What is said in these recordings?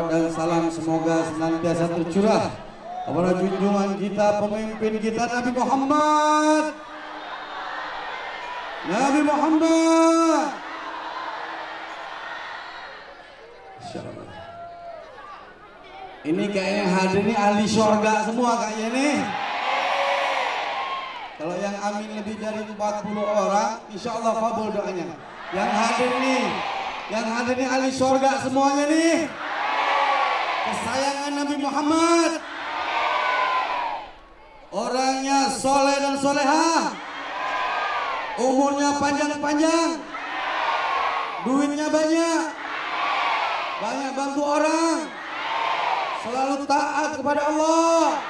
salawat dan salam semoga senantiasa tercurah kepada junjungan kita, pemimpin kita Nabi Muhammad. Nabi Muhammad. Insyaallah. Ini kayaknya hadir ini ahli surga semua kayaknya nih. Kalau yang amin lebih dari 40 orang, insya Allah kabul doanya. Yang hadir nih ahli surga semuanya nih. Kesayangan Nabi Muhammad. Orangnya soleh dan solehah. Umurnya panjang-panjang. Duitnya banyak. Banyak bantu orang. Selalu taat kepada Allah.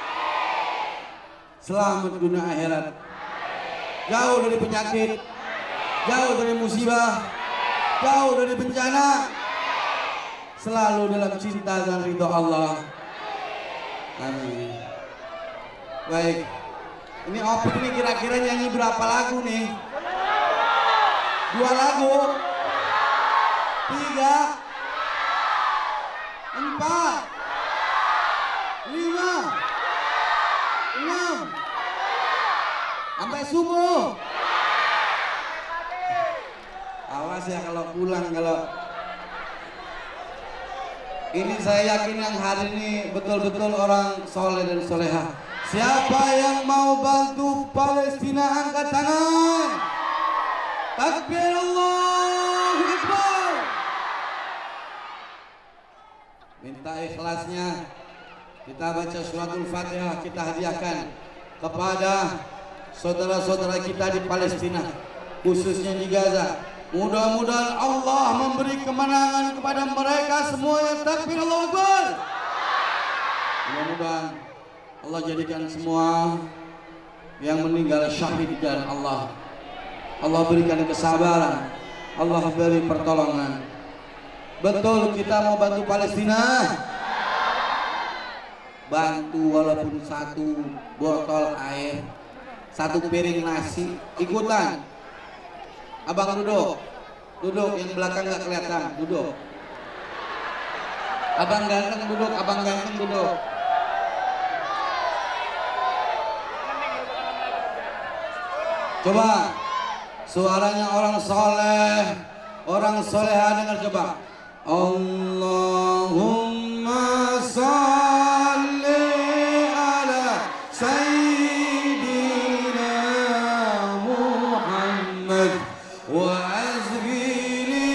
Selamat dunia akhirat. Jauh dari penyakit. Jauh dari musibah. Jauh dari bencana. Selalu dalam cinta dan ridho Allah. Amin. Baik. Ini Opik ini kira-kira nyanyi berapa lagu nih? 2 lagu? 3? 4? 5? 6? Sampai subuh. Awas ya kalau pulang, kalau ini saya yakin yang hari ini betul-betul orang soleh dan solehah. Siapa yang mau bantu Palestina angkat tangan. Takbir Allahu Akbar. Minta ikhlasnya. Kita baca suratul Fatihah, kita hadiahkan kepada saudara-saudara kita di Palestina, khususnya di Gaza. Mudah-mudahan Allah memberi kemenangan kepada mereka semuanya. Takbir Allahu Akbar. Mudah-mudahan Allah jadikan semua yang meninggal syahid di jalan Allah. Allah berikan kesabaran. Allah beri pertolongan. Betul kita mau bantu Palestina. Bantu walaupun 1 botol air, 1 piring nasi, ikutan. Abang duduk, yang belakang nggak kelihatan, duduk. Abang ganteng duduk, Coba, suaranya orang soleh, orang soleha dengar coba. Allahumma salli ala Sayyidina Muhammad wa azhiri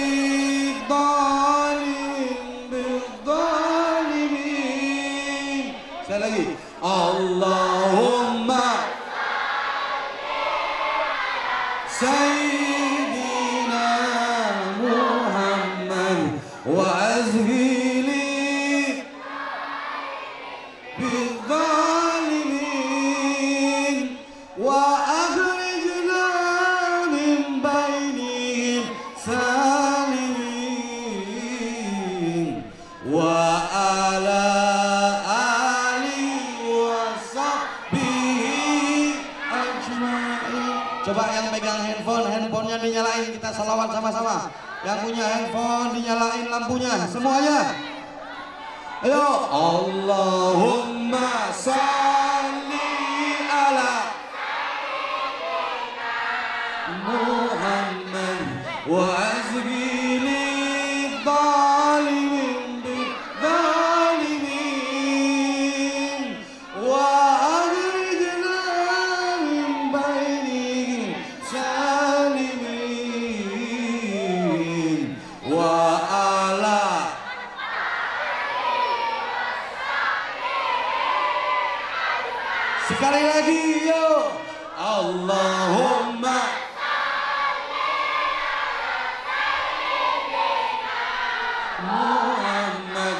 dhalim bidzalimin. Sekali lagi. Allahumma Sayyidina Muhammad wa azhili bidzalimin wa akhrijna min bainihim salimin wa ala alihi wa sahbihi ajma'in. Coba yang pegang handphonenya dinyalain, kita salawat sama-sama. Yang punya handphone dinyalain lampunya semuanya. Ayo. Allahumma salli ala Muhammad wa azhili dhalimin bidzalimin wa akhrijna min bainihim salimin wa ala. Sekali lagi yo. Allahumma Muhammad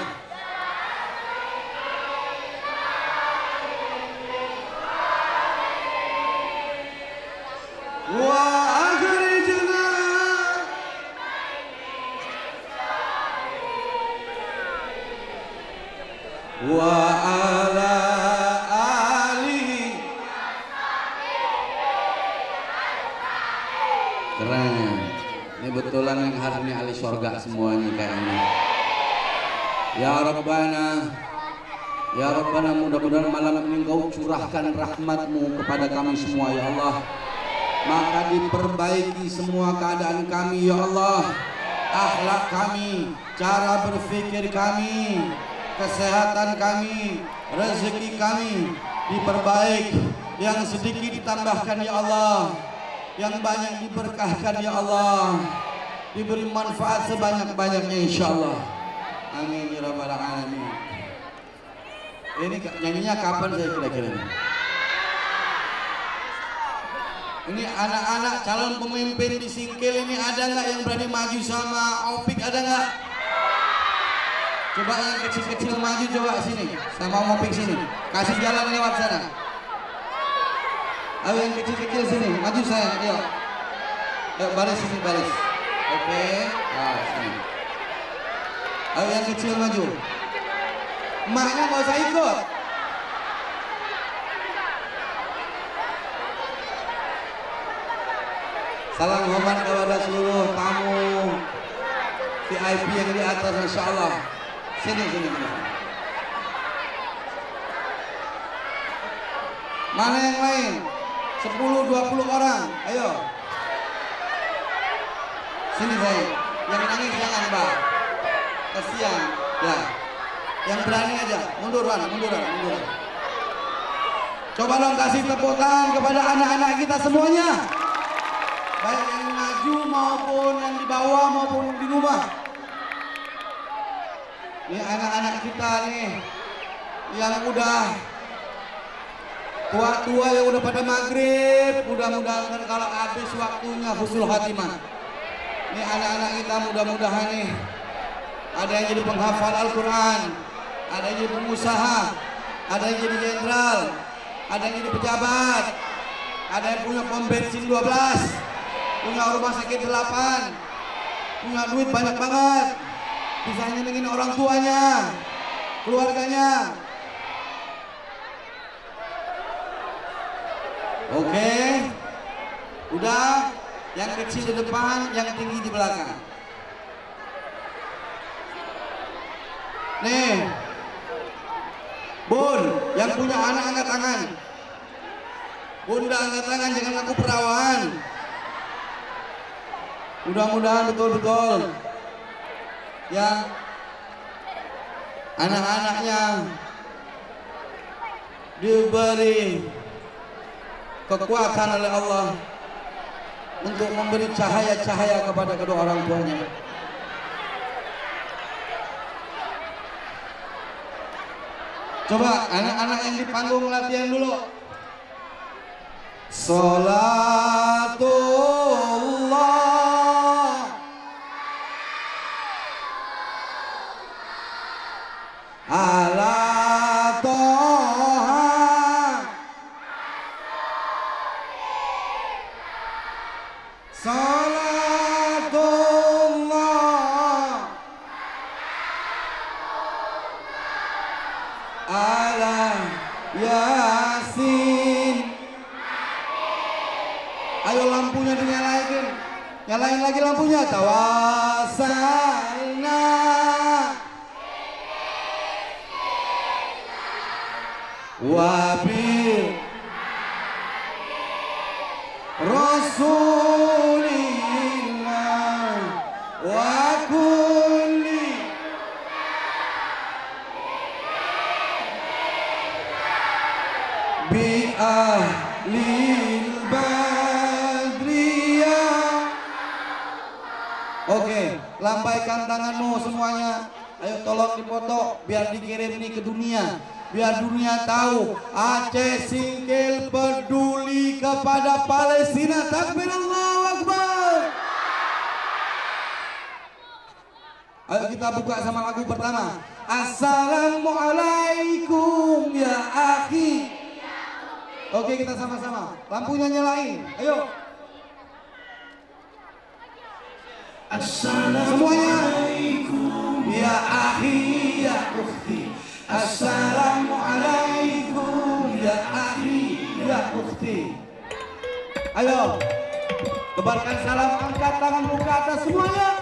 wa akhrijna wa ala alihi. Keren. Ini betulan yang hari ini ahli surga semuanya kayaknya. Ya Rabbana, ya Rabbana, mudah-mudahan malam ini Engkau curahkan rahmat-Mu kepada kami semua ya Allah. Maka diperbaiki semua keadaan kami ya Allah. Akhlak kami, cara berpikir kami, kesehatan kami, rezeki kami diperbaik. Yang sedikit ditambahkan ya Allah, yang banyak diberkahkan ya Allah, diberi manfaat sebanyak-banyaknya insyaallah. Amin ya rabbal alamin. Ini nyanyinya kapan saya kira-kira? Ini anak-anak calon pemimpin di Singkil ini ada nggak yang berani maju sama Opik, ada nggak? Coba yang kecil-kecil maju coba sini sama Opik sini, kasih jalan lewat sana. Ayo yang kecil-kecil sini, maju sayang, ayo. Ayo baris sini, baris. Oke, nah sini. Ayo yang kecil maju. Emaknya nggak usah ikut. Salam hormat kepada seluruh tamu VIP yang di atas, Masya Allah. Sini, sini. Mana yang lain? 10-20 orang, ayo. Sini saya. Yang nangis jangan, Mbak. Kasihan, ya. Yang berani aja, munduran. Coba dong kasih tepuk tangan kepada anak-anak kita semuanya. Baik yang maju maupun yang di bawah maupun yang di rumah. Ini anak-anak kita nih yang udah tua-tua, yang udah pada maghrib, mudah-mudahan kalau habis waktunya husnul khatimah. Ini anak-anak kita mudah-mudahan nih ada yang jadi penghafal Al-Quran, ada yang jadi pengusaha, ada yang jadi jenderal, ada yang jadi pejabat, ada yang punya pom bensin 12, punya rumah sakit 8, punya duit banyak banget, bisa nyenengin orang tuanya, keluarganya. Oke, udah. Yang kecil di depan, yang tinggi di belakang. Nih, Bun, yang punya anak angkat tangan. Bunda angkat tangan, jangan ngaku perawan. Mudah-mudahan betul-betul yang anak-anaknya diberi kekuatan oleh Allah untuk memberi cahaya-cahaya kepada kedua orang tuanya. Coba anak-anak yang di panggung latihan dulu. Salatullah ala Toha Salatullah ala Yasin. Ayo lampunya dinyalain, nyalain lagi lampunya. Tawassalna wabil Rasulillah wa kulli bi ahlil badriyah. Oke, lambaikan tanganmu semuanya. Ayo tolong dipoto biar dikirim nih ke dunia. Biar dunia tahu Aceh Singkil peduli kepada Palestina. Takbir, Allahu Akbar. Ayo kita buka sama lagu pertama. Assalamualaikum ya akhi. Oke, kita sama-sama. Lampunya nyalain. Ayo. Assalamualaikum ya akhi ya ukhti. Assalamualaikum ya akhi ya ukhti. Ayo, tebarkan salam, angkat tanganmu ke atas semuanya.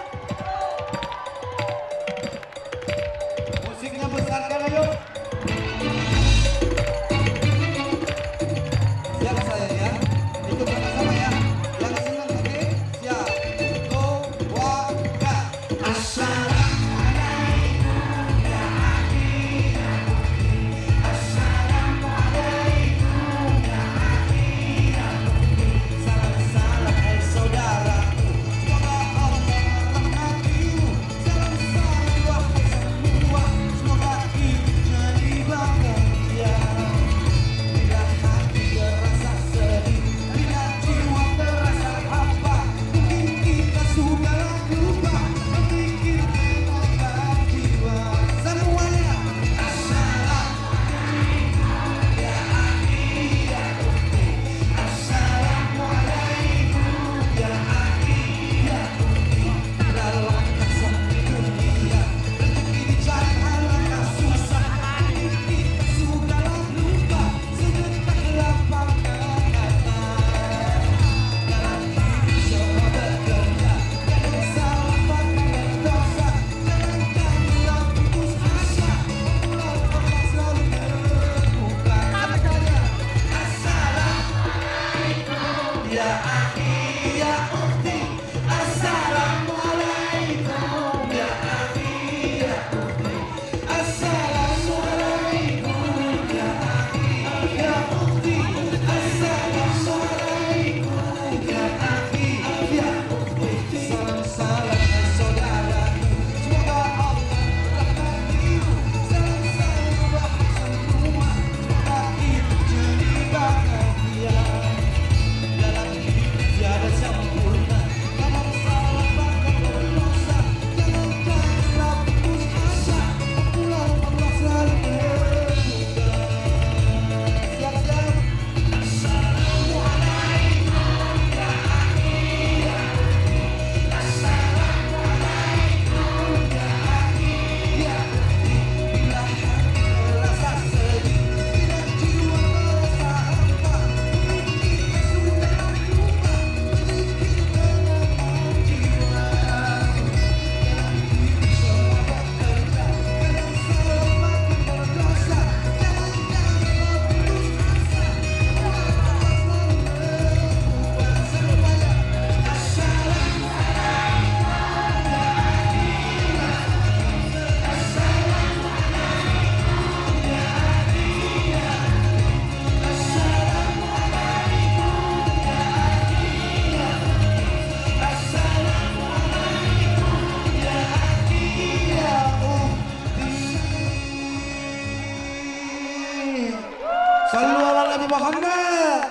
Sallu ala Nabi Muhammad.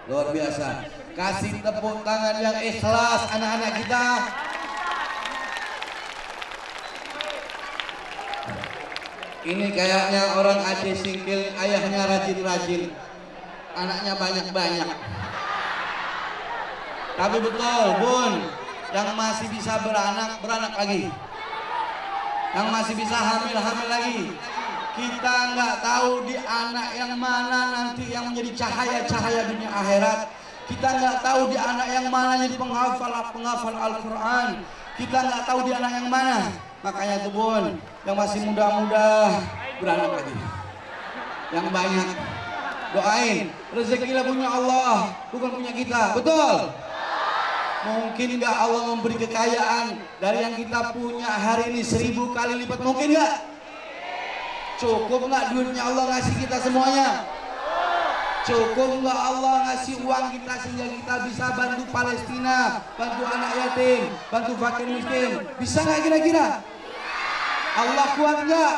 Luar biasa. Kasih tepuk tangan yang ikhlas anak-anak kita. Ini kayaknya orang Aceh Singkil, ayahnya rajin-rajin, anaknya banyak-banyak. Tapi betul, Bun, yang masih bisa beranak lagi. Yang masih bisa hamil lagi. Kita nggak tahu di anak yang mana nanti yang menjadi cahaya-cahaya dunia akhirat. Kita nggak tahu di anak yang mana jadi penghafal Al-Quran. Kita nggak tahu di anak yang mana. Makanya tuh Bun, yang masih muda-muda beranak lagi. Yang banyak doain, rezekilah punya Allah, bukan punya kita. Betul? Mungkin nggak Allah memberi kekayaan dari yang kita punya hari ini 1000 kali lipat? Mungkin nggak? Cukup nggak duitnya Allah ngasih kita semuanya? Cukup nggak Allah ngasih uang kita sehingga kita bisa bantu Palestina, bantu anak yatim, bantu fakir miskin? Bisa nggak kira-kira? Allah kuat nggak?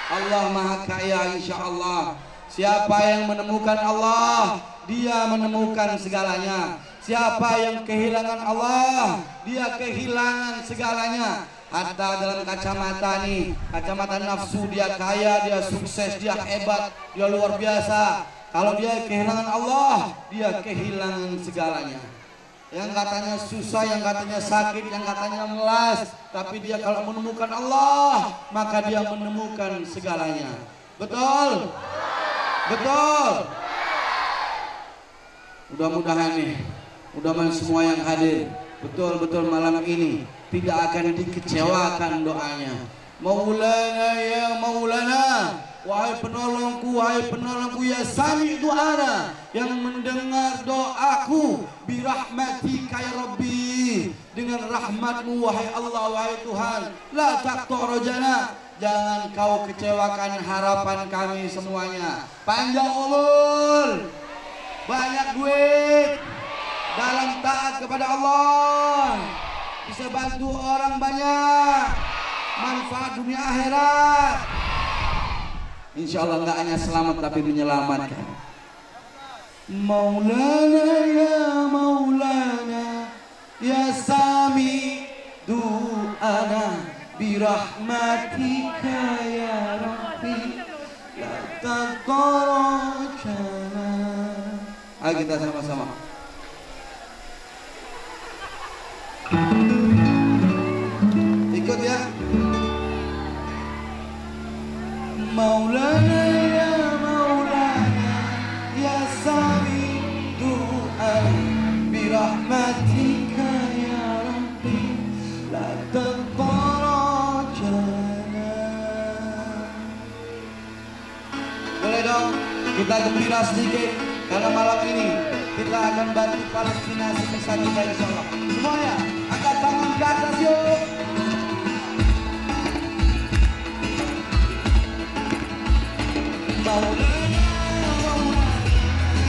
Allah maha kaya insya Allah. Siapa yang menemukan Allah, dia menemukan segalanya. Siapa yang kehilangan Allah, dia kehilangan segalanya. Hatta dalam kacamata nih, kacamata nafsu, dia kaya, dia sukses, dia hebat, dia luar biasa. Kalau dia kehilangan Allah, dia kehilangan segalanya. Yang katanya susah, yang katanya sakit, yang katanya melas, tapi dia kalau menemukan Allah, maka dia menemukan segalanya. Betul? Betul? Mudah-mudahan nih, mudah-mudahan semua yang hadir betul-betul malam ini tidak akan dikecewakan doanya. Maulana ya Maulana, wahai penolongku ya Sami du'ana, yang mendengar doaku, birahmatika ya Rabbi, dengan rahmatmu wahai Allah, wahai Tuhan, la taqta rajana, jangan kau kecewakan harapan kami semuanya. Panjang umur, banyak duit, dalam taat kepada Allah, bisa bantu orang banyak, manfaat dunia akhirat. Insya Allah nggak hanya selamat tapi menyelamatkan. Maulana ya Sami du'ana, birahmatika ya Rabbi, la taqarajana. Ayo kita sama-sama. Ikut ya. Maulana ya Sami du'an, birahmatika ya Rabbi, la taqarajana. Boleh dong kita gembira sedikit, karena malam ini kita akan bantu Palestina sebisa kita insyaallah. Semuanya angkat tangan ke atas yuk. Maulana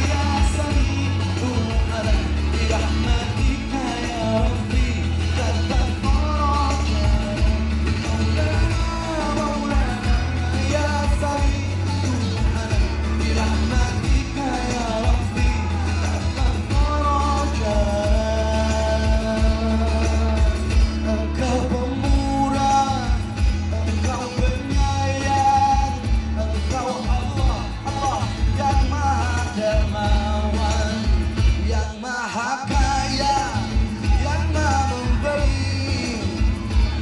ya Sami du'ana, birahmatika ya Rabbi, la taqarajana. Maulana ya Sami du'ana, birahmatika ya Rabbi, la taqarajana. Engkau pemurah, Engkau penyayang, Engkau Allah yang maha dermawan, yang maha kaya, yang maha memberi,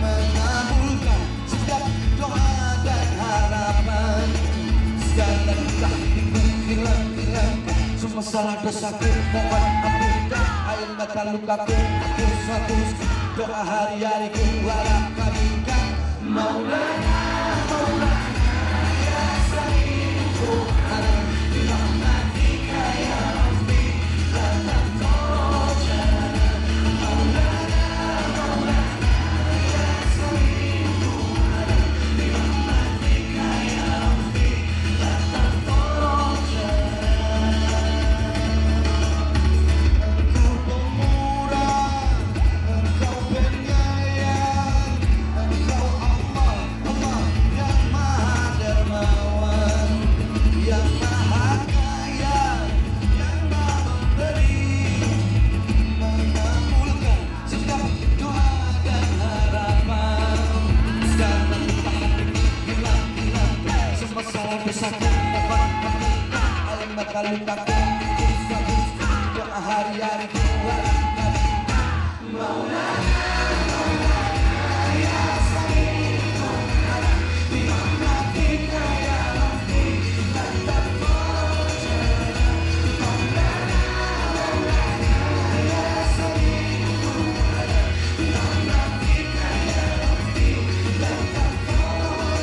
mengabulkan setiap doa dan harapan. Segala duka hilang-hilangkan, semua salah dosaku mohon ampunkan. Air mata lukaku hapus-hapus, doa hari-hariku harap kabulkan. Maulana ya Sami du'ana, birahmatika ya Rabbi, la taqarajana. Maulana ya Sami du'ana, birahmatika ya Rabbi, la taqarajana. Engkau pemurah, Engkau penyayang, Engkau Allah besarkan dapat alam bakal lupakan doa hari-hari Maulana ya Sayyidina di mana kita ya Rabbi tetap berjalan Maulana ya Sayyidina di mana kita ya Rabbi tetap berjalan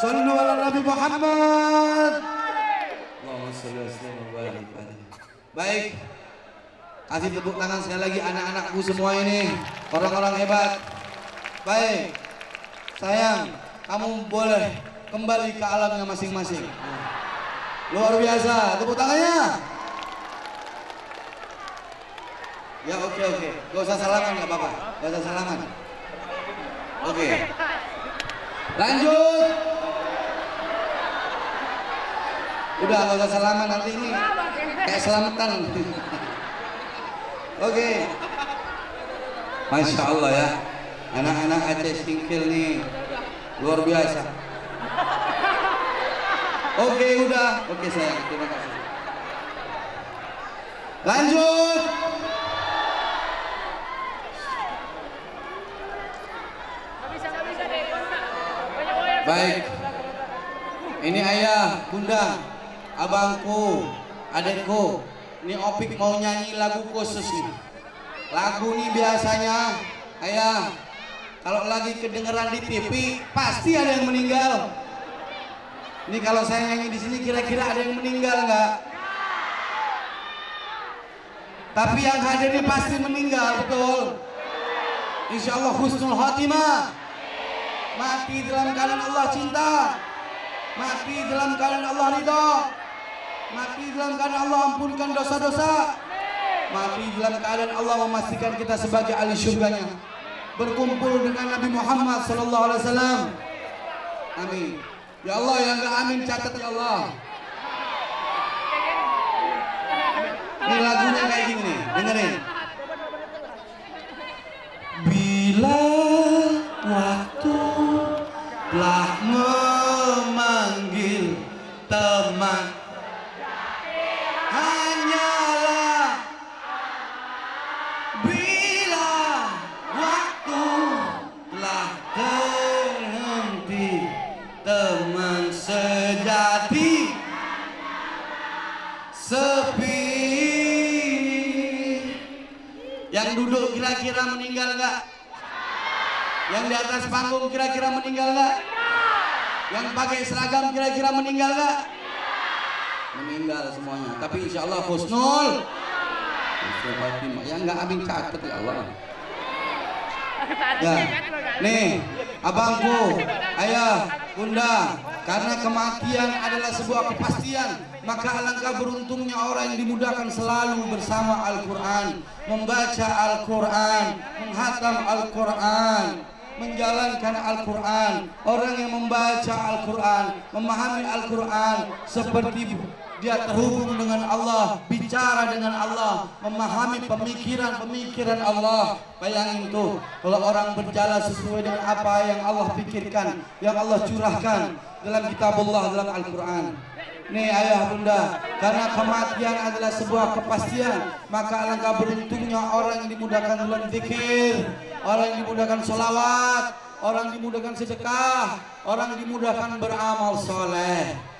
Sallu ala Nabi Muhammad. Allahumma shalli wa sallim wa barik alaihi. Baik. Kasih tepuk tangan sekali lagi anak-anakku semua ini, orang-orang hebat. Baik. Sayang, kamu boleh kembali ke alamnya masing-masing. Luar biasa, tepuk tangannya. Ya oke. Gak usah salaman gak apa-apa. Gak usah salaman. Oke. Lanjut. Udah gak usah salaman, nanti ini kayak selamatan. Oke. Masya Allah ya, anak-anak Aceh Singkil nih luar biasa. Oke udah, oke sayang, terima kasih. Lanjut. Baik. Ini ayah, bunda, abangku, adekku. Ini Opik mau nyanyi lagu khusus nih. Lagu ini biasanya ayah kalau lagi kedengeran di TV pasti ada yang meninggal. Ini kalau saya nyanyi di sini kira-kira ada yang meninggal nggak? Tapi yang hadir ini pasti meninggal, betul. Insya Allah husnul khotimah. Mati dalam keadaan Allah cinta, mati dalam keadaan Allah ridho, mati dalam keadaan Allah ampunkan dosa-dosa, mati dalam keadaan Allah memastikan kita sebagai ahli surganya, berkumpul dengan Nabi Muhammad SAW. Amin. Ya Allah, yang gak amin catat ya Allah. Ini lagunya kayak gini nih, dengerin. Bila waktu telah memanggil teman, hanyalah bila waktu telah terhenti, teman sejati sepi. Yang duduk kira-kira meninggal nggak? Yang di atas panggung kira-kira meninggal nggak? Yang pakai seragam kira-kira meninggal nggak? Meninggal semuanya. Tapi insya Allah husnul khotimah. Yang nggak amin catat ya Allah. Ya, nih abangku, ayah, bunda, karena kematian adalah sebuah kepastian, maka alangkah beruntungnya orang yang dimudahkan selalu bersama Al-Quran, membaca Al-Quran, menghatam Al-Quran, menjalankan Al-Quran. Orang yang membaca Al-Quran, memahami Al-Quran seperti dia terhubung dengan Allah, bicara dengan Allah, memahami pemikiran Allah. Bayangin tuh, kalau orang berjalan sesuai dengan apa yang Allah pikirkan, yang Allah curahkan dalam kitabullah, dalam Al-Quran. Nih ayah bunda, karena kematian adalah sebuah kepastian, maka alangkah beruntungnya orang yang dimudahkan dalam zikir, orang yang dimudahkan sholawat, orang yang dimudahkan sedekah, orang yang dimudahkan beramal soleh.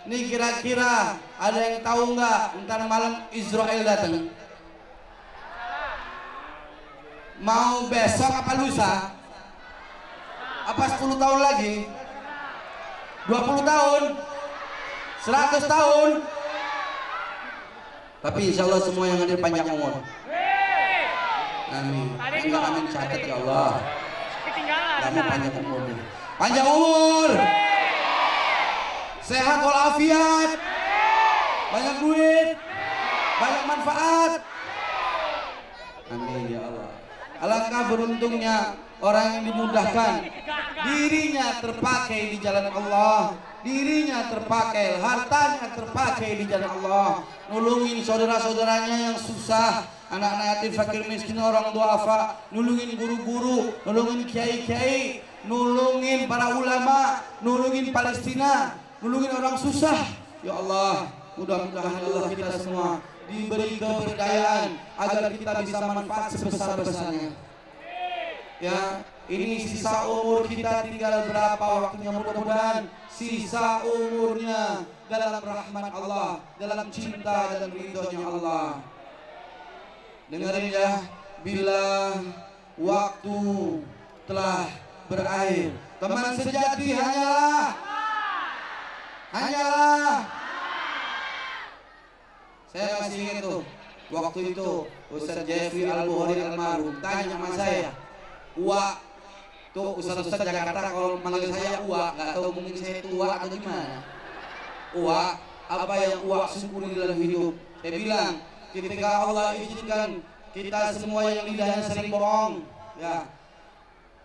Nih kira-kira ada yang tahu nggak ntar malam Israel datang? Mau besok apa lusa? Apa 10 tahun lagi? 20 tahun, 100 tahun. Tapi insya Allah semua yang hadir panjang umur. Amin. Enggak amin catat ya Allah. Kamu panjang umur. Panjang umur. Sehat walafiat. Banyak duit. Banyak manfaat. Amin ya Allah. Alangkah beruntungnya orang yang dimudahkan dirinya terpakai di jalan Allah, dirinya terpakai, hartanya terpakai di jalan Allah, nulungin saudara-saudaranya yang susah, anak-anak yatim, fakir miskin, orang duafa, nulungin guru-guru, nulungin kiai-kiai, nulungin para ulama, nulungin Palestina, nulungin orang susah. Ya Allah, mudah-mudahan Allah kita semua diberi keberdayaan agar kita bisa manfaat sebesar-besarnya. Ya, ini sisa umur kita tinggal berapa waktunya, mudah-mudahan sisa umurnya dalam rahmat Allah, dalam cinta dan ridhonya Allah. Dengarin ya, bila waktu telah berakhir, teman sejati hanyalah. Saya masih ingat tuh, waktu itu Ustaz Jeffrey Al-Bukhari almarhum tanya sama saya, Uwa, tuh Ustaz-Ustaz Jakarta kalau manggil saya Uwa, nggak tahu mungkin saya tua atau gimana. Uwa, apa yang Uwa syukuri dalam hidup? Saya bilang, ketika Allah izinkan kita semua yang lidahnya sering bohong, ya,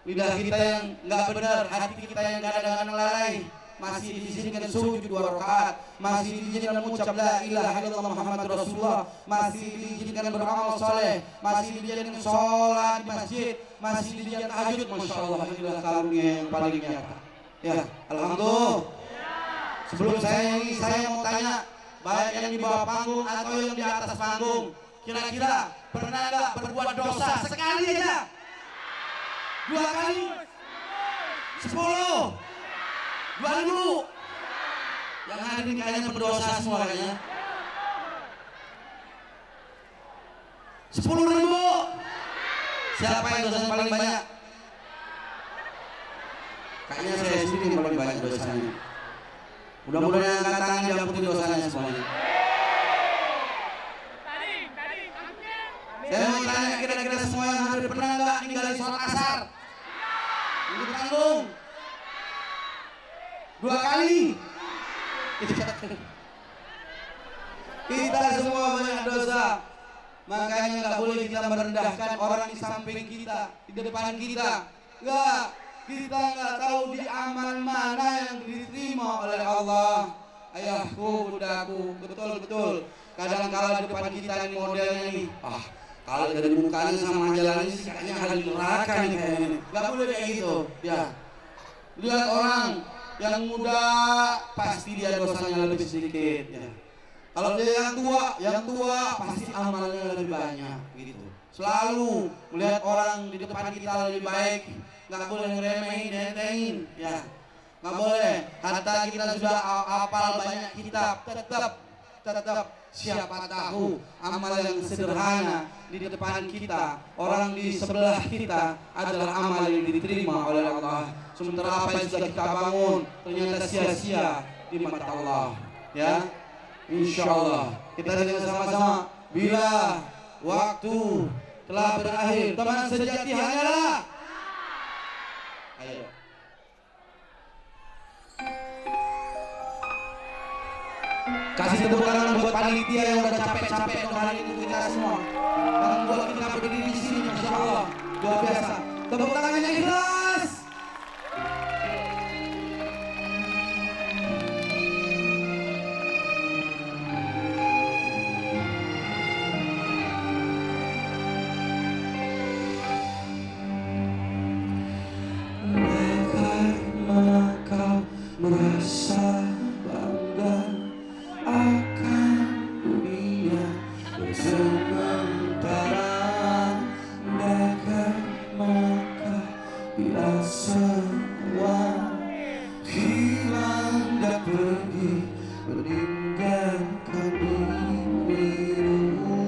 lidah kita yang nggak benar, hati kita yang kadang-kadang lalai, masih diizinkan sujud 2 rakaat, masih diizinkan mengucap la ilaha illallah Muhammad Rasulullah, masih diizinkan beramal soleh, masih diizinkan sholat di masjid, masih diizinkan tahajud. Masya Allah, inilah karunia yang paling nyata. Ya, alhamdulillah. Sebelum saya mau tanya, baik yang di bawah panggung atau yang di atas panggung, kira-kira pernah nggak berbuat dosa sekali aja? 2 kali? 10? 2000? Yang hadir kayaknya berdosa semua kayaknya. 10.000? Siapa yang dosanya paling banyak? Kayaknya saya sendiri yang paling banyak dosanya. Mudah-mudahan yang angkat tangan diampuni dosanya semuanya. Saya mau tanya, kira-kira semua yang hadir pernah nggak ninggalin sholat asar? Ini tanggung 2 kali. Kita semua banyak dosa, makanya nggak boleh kita merendahkan orang di samping kita, di depan kita. Nggak, kita nggak tahu di amal mana yang diterima oleh Allah. Ayahku, bundaku, betul-betul. Kadang-kala depan kita ini modelnya ini, kalau dari mukanya sama jalannya sih kayaknya ahli neraka nih kayaknya. Nggak boleh kayak gitu. Ya, lihat orang yang muda pasti dia dosanya lebih sedikit. Ya. Kalau dia yang tua pasti amalnya lebih banyak. Gitu. Selalu melihat orang di depan kita lebih baik, nggak boleh ngeremehin, nentengin. Ya, nggak boleh. Hatta kita sudah hafal banyak kitab, tetap siapa tahu amal yang sederhana di depan kita, orang di sebelah kita adalah amal yang diterima oleh Allah. Sementara apa yang sudah kita bangun ternyata sia-sia di mata Allah. Ya, insya Allah kita dengar sama-sama, bila waktu telah berakhir, teman sejati hanyalah. Ayo. Kasih tepuk tangan buat panitia yang udah capek-capek untuk hari ini kita semua. Dan buat kita berdiri di sini, Masya Allah, luar biasa. Tepuk tangannya ikhlas. Bagaimana kau merasa bangga akan dunia sementara? Bagaimana bila semua hilang dan pergi meninggalkan dirimu?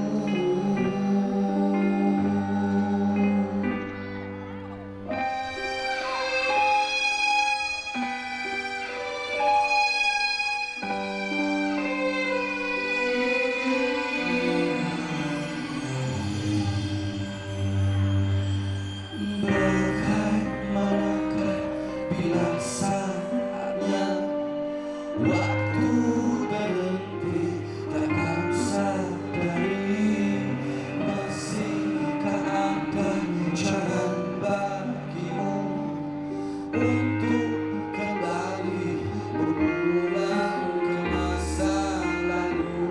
untuk kembali berulang ke masa lalu.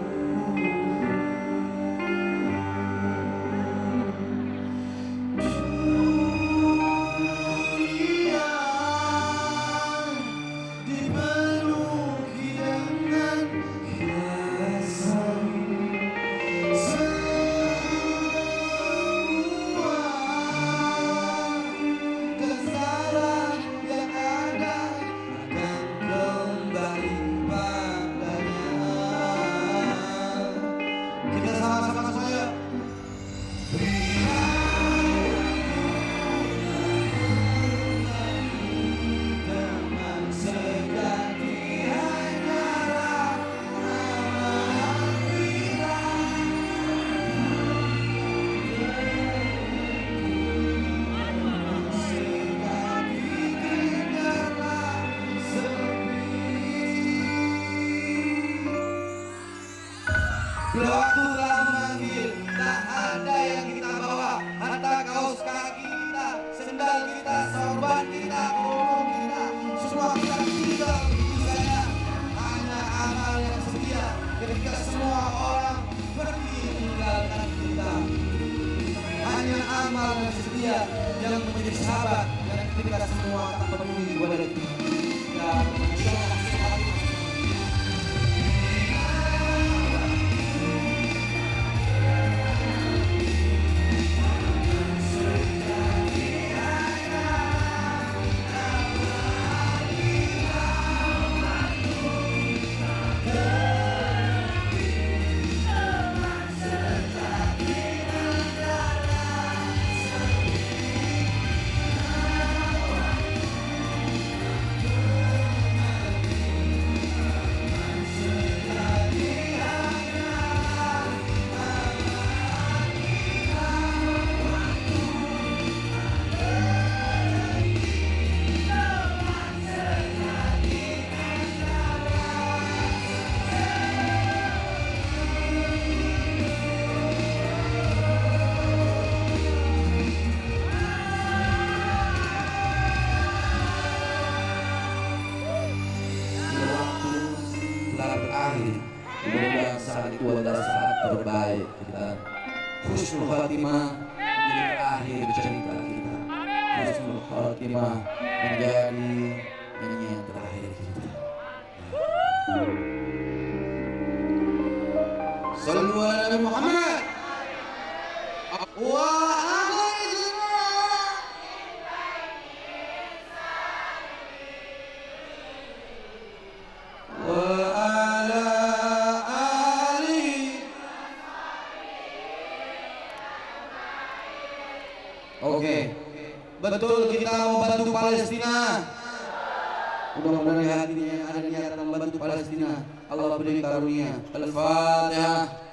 Dunia dipenuhi dengan hiasan, semua kesalahan yang ada akan kembali padanya. Kita sama-sama semuanya. Teman sejati hanyalah bila waktu telah memanggil, tak ada yang kita bawa, harta kaos kaki kita, sendal kita, sorban kita, kerudung kita, semua kita tinggal begitu saja. Hanya amal yang setia ketika semua orang pergi meninggalkan kita. Hanya amal yang setia yang menjadi sahabat dan ketika semua tak peduli kepada kita. Ya, berjuanglah sehari. Mudah-mudahan saat itu adalah saat terbaik kita. Husnul Khatimah menjadi akhir cerita kita. Husnul Khatimah menjadi nyanyian terakhir kita. Sallu ala Nabi Muhammad wa alihi wa ala alihi. Oke, betul kita mau bantu Palestina. Mudah-mudahan hatinya yang ada niatan membantu Palestina, Allah beri karunia. Al-Fatihah.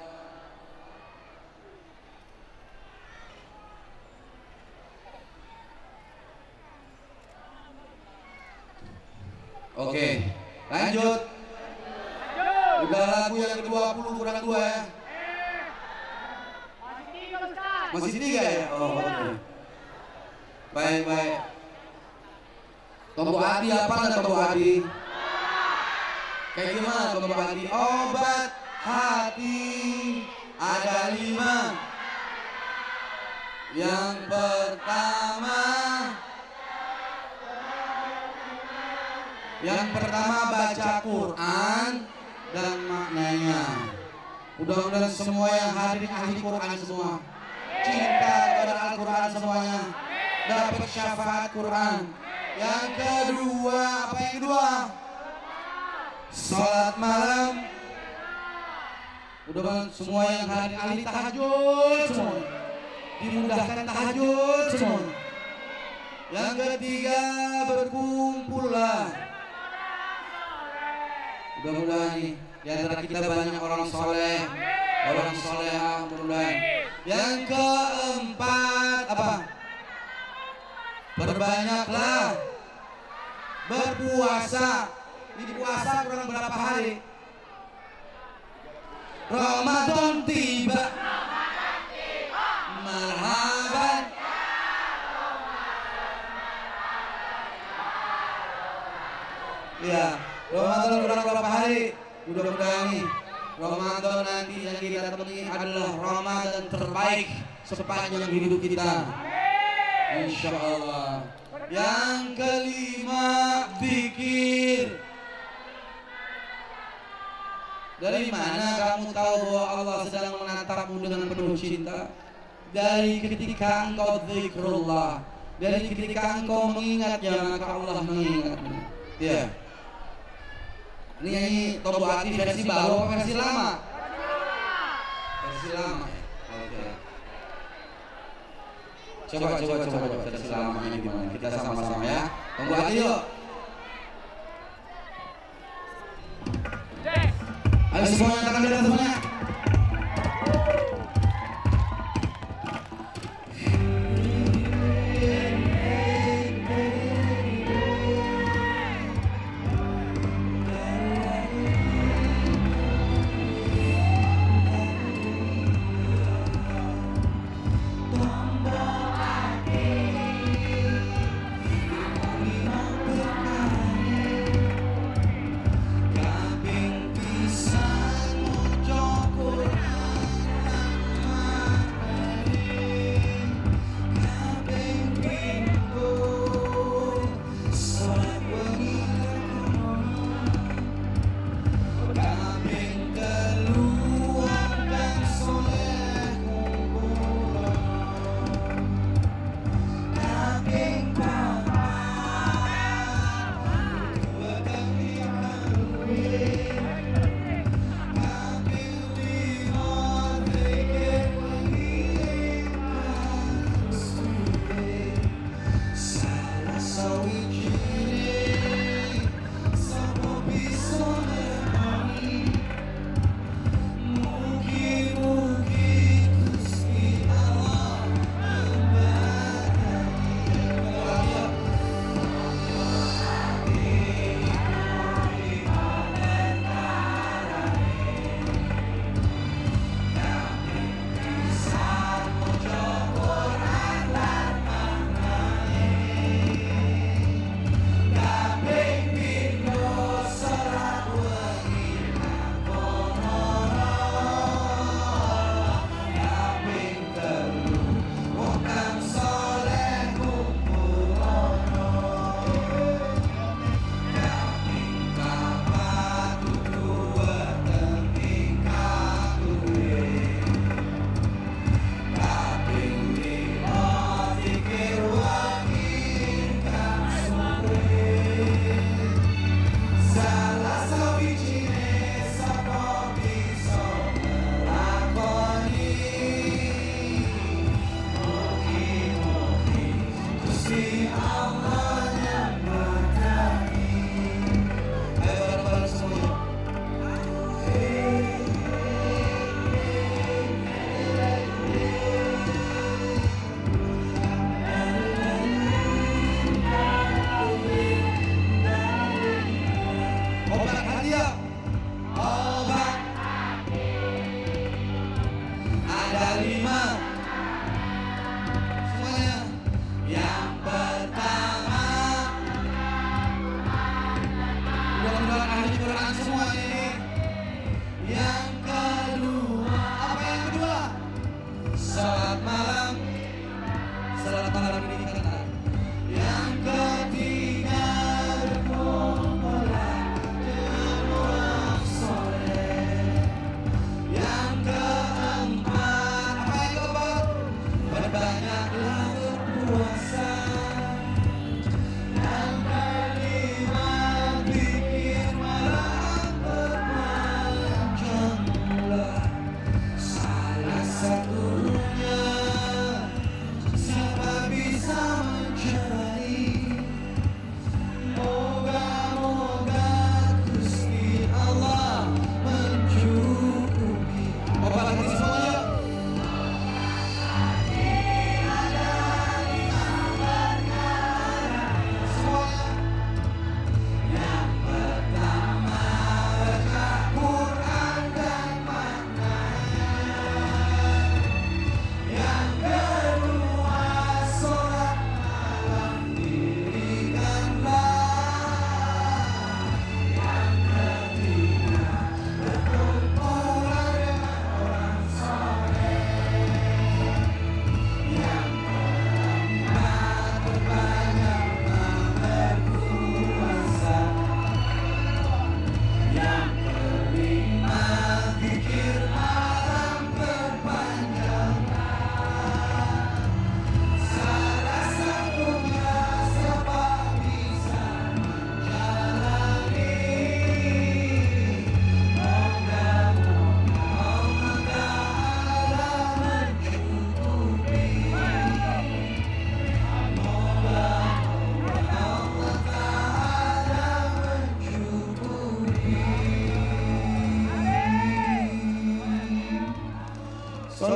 Oke, lanjut. Udah lagu yang ke-20 kurang 2 ya. Masih 3 ya? Oh, oke. Baik. Tombok hati apa nggak tombok hati? Kayak gimana tombok hati? Obat hati ada 5. Yang pertama baca Quran dan maknanya. Mudah-mudahan semua yang hadir ahli Quran semua, cinta kepada Al-Quran semuanya, dapat syafaat Quran. Yang kedua, apa yang kedua? Salat malam. Mudah-mudahan semua yang hadir ahli tahajud semua dimudahkan tahajud semua. Yang ketiga, berkumpullah. Mudah-mudahan nih di antara kita banyak orang soleh, orang solehah, mudah-mudahan. Yang keempat apa? Berbanyaklah berpuasa. Ini puasa kurang berapa hari? Ramadan tiba. Marhaban. Iya, Ramadan berapa hari? Mudah-mudahan nih Ramadan nanti yang kita temui adalah Ramadan terbaik sepanjang hidup kita. Insya Allah. Yang kelima, zikir. Dari mana kamu tahu bahwa Allah sedang menatapmu dengan penuh cinta? Dari ketika engkau zikrullah, dari ketika engkau mengingatnya, maka Allah mengingatmu. Ya. Ini nyanyi Tobo Ati versi baru apa versi lama? Versi lama. Oke. Coba versi lama ini gimana? Kita sama-sama ya. Tobo Ati yuk. Ayo semuanya tangan di atas semuanya.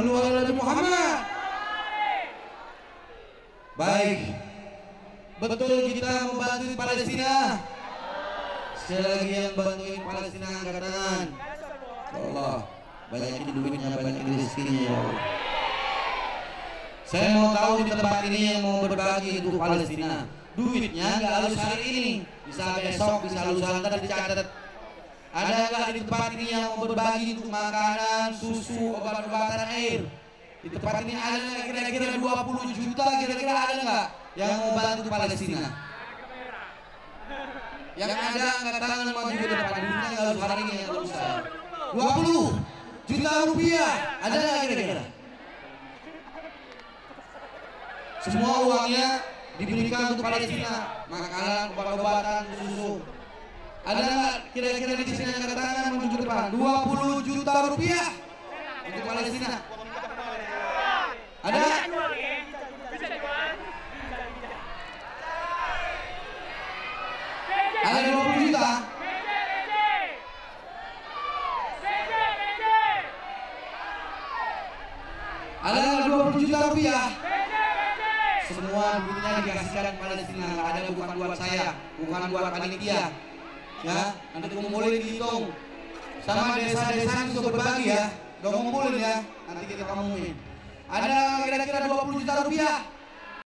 Sallu ala Nabi Muhammad. Baik, betul kita membantu Palestina. Sekali lagi yang bantuin Palestina angkat tangan. Ya Allah, banyakin duitnya, banyakin rezekinya ya Allah. Saya mau tahu di tempat ini yang mau berbagi untuk Palestina. Duitnya nggak harus hari ini, bisa besok, bisa lusa, ntar dicatat. Ada nggak di tempat ini yang mau berbagi untuk makanan, susu, obat-obatan, air? Di tempat ini ada nggak kira-kira 20 juta, kira-kira ada nggak yang mau bantu Palestina? Yang ada angkat tangan maju ke depan, duitnya nggak harus hari ini, yang lusa. 20 juta rupiah, ada nggak kira-kira? Semua uangnya diberikan untuk Palestina, makanan, obat-obatan, susu. Ada nggak kira-kira di sini angkat tangan menuju ke depan? 20 juta rupiah untuk Palestina. Ada? Ada 20 juta? Ada nggak 20 juta rupiah? Semua duitnya dikasihkan Palestina, nggak ada bukan buat saya, bukan buat panitia. Ya, nanti kumpulin dihitung sama desa-desa itu berbagi ya, udah ngumpulin ya, nanti kita ngomongin. Ada kira-kira 20 juta rupiah?